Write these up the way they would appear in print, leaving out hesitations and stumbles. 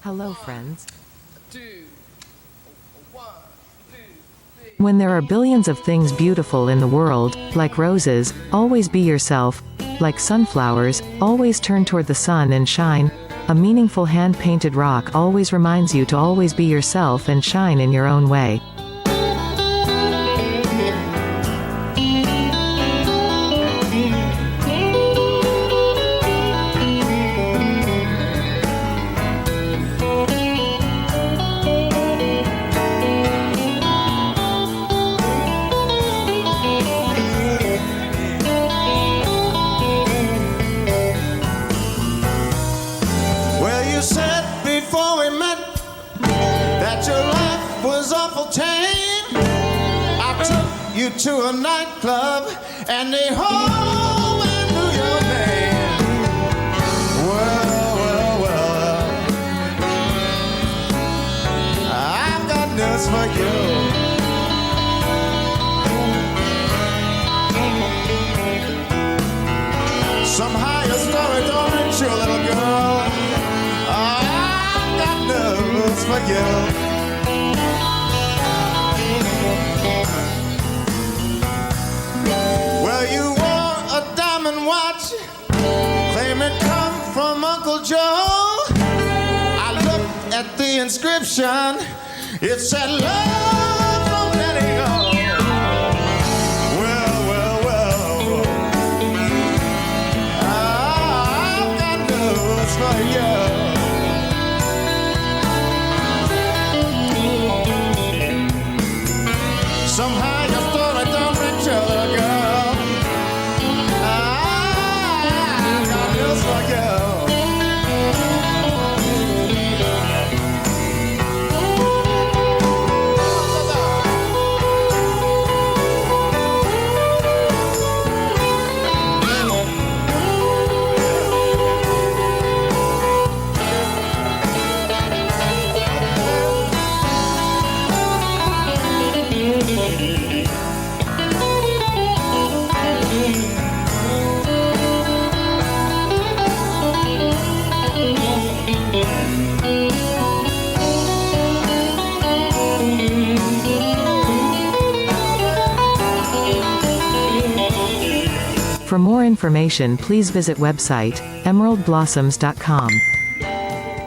Hello, friends. Two, one, two, three. When there are billions of things beautiful in the world, like roses, always be yourself. Like sunflowers, always turn toward the sun and shine. A meaningful hand-painted rock always reminds you to always be yourself and shine in your own way. You said before we met that your life was awful tame. I took you to a nightclub and they all knew your name. Well, I've got news for you. Somehow your story don't reach you, little girl. For you. Well, you wore a diamond watch, claim it come from Uncle Joe. I looked at the inscription, it said love from letting go. Well, I've got news for you. Somehow your story don't reach you, little girl. I got news for you. For more information, please visit website emeraldblossoms.com.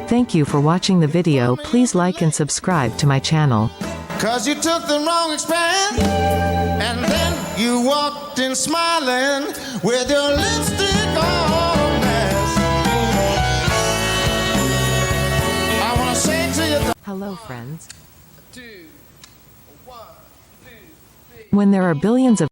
Thank you for watching the video. Please like and subscribe to my channel. 'Cause you took the wrong expense, and then you walked in smiling with your lipstick on mess. I wanna say to you, Hello, friends. Two, one, two, three. When there are billions of